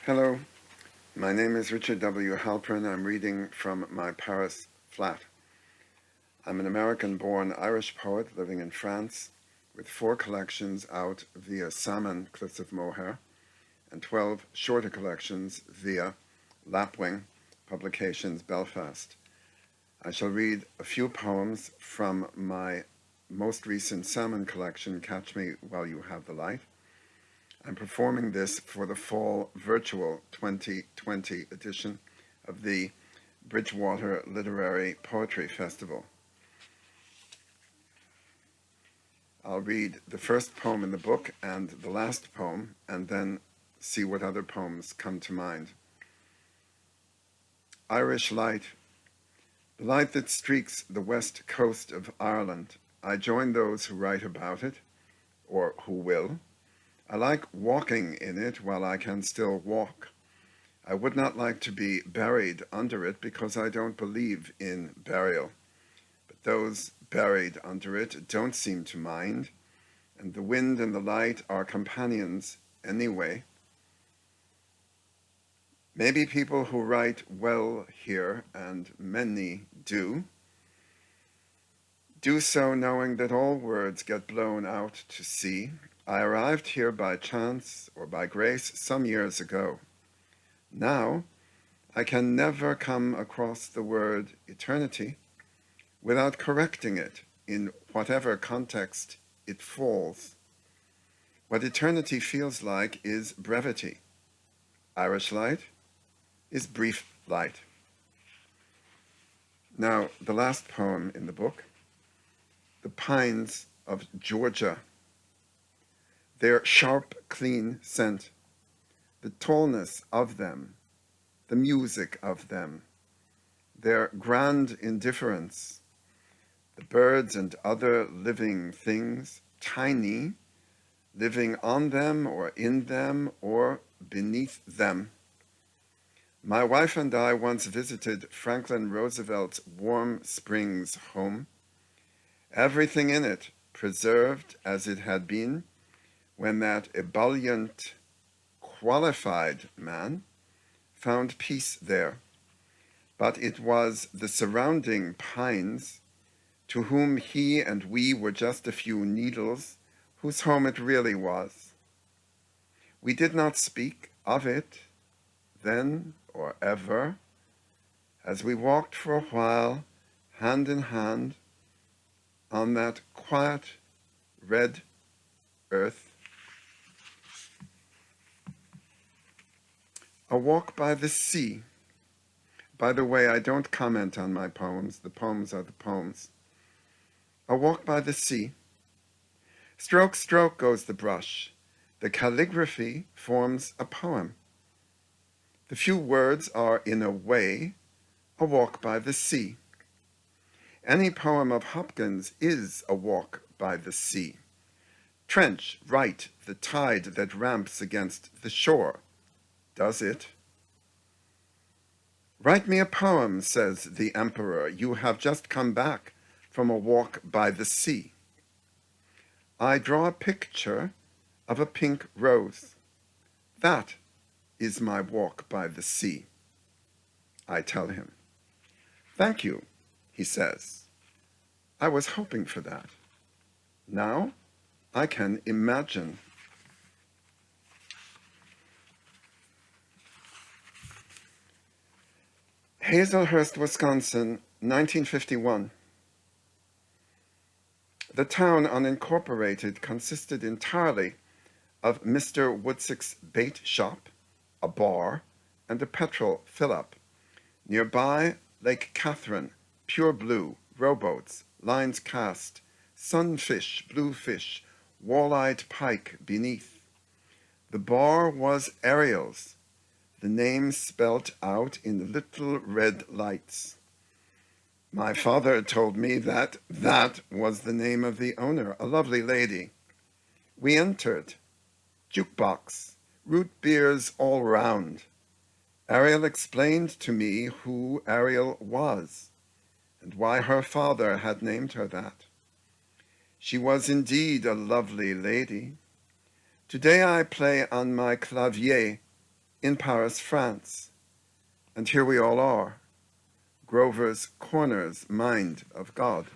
Hello, my name is Richard W. Halperin. I'm reading from my Paris flat. I'm an American-born Irish poet living in France with 4 collections out via Salmon Cliffs of Moher and 12 shorter collections via Lapwing Publications Belfast. I shall read a few poems from my most recent Salmon collection, Catch Me While You Have the Light. I'm performing this for the fall virtual 2020 edition of the Bridgewater Literary Poetry Festival. I'll read the first poem in the book and the last poem, and then see what other poems come to mind. Irish Light. The light that streaks the west coast of Ireland. I join those who write about it, or who will. I like walking in it while I can still walk. I would not like to be buried under it because I don't believe in burial. But those buried under it don't seem to mind, and the wind and the light are companions anyway. Maybe people who write well here, and many do so knowing that all words get blown out to sea. I arrived here by chance or by grace some years ago. Now, I can never come across the word eternity without correcting it in whatever context it falls. What eternity feels like is brevity. Irish light is brief light. Now, the last poem in the book, The Pines of Georgia. Their sharp, clean scent, the tallness of them, the music of them, their grand indifference, the birds and other living things, tiny, living on them or in them or beneath them. My wife and I once visited Franklin Roosevelt's Warm Springs home, everything in it preserved as it had been when that ebullient, qualified man found peace there. But it was the surrounding pines, to whom he and we were just a few needles, whose home it really was. We did not speak of it then or ever, as we walked for a while, hand in hand, on that quiet red earth. A walk by the sea. By the way, I don't comment on my poems. The poems are the poems. A walk by the sea. Stroke, stroke goes the brush. The calligraphy forms a poem. The few words are, in a way, a walk by the sea. Any poem of Hopkins is a walk by the sea. Trench, right, the tide that ramps against the shore. Does it? Write me a poem, says the emperor. You have just come back from a walk by the sea. I draw a picture of a pink rose. That is my walk by the sea. I tell him. Thank you, he says. I was hoping for that. Now I can imagine. Hazelhurst, Wisconsin, 1951. The town unincorporated consisted entirely of Mr. Woodsick's bait shop, a bar, and a petrol fill-up. Nearby, Lake Catherine, pure blue, rowboats, lines cast, sunfish, bluefish, wall-eyed pike beneath. The bar was Ariel's, the name spelt out in little red lights. My father told me that was the name of the owner, a lovely lady. We entered. Jukebox, root beers all round. Ariel explained to me who Ariel was, and why her father had named her that. She was indeed a lovely lady. Today I play on my clavier in Paris, France. And here we all are, Grover's Corner's mind of God.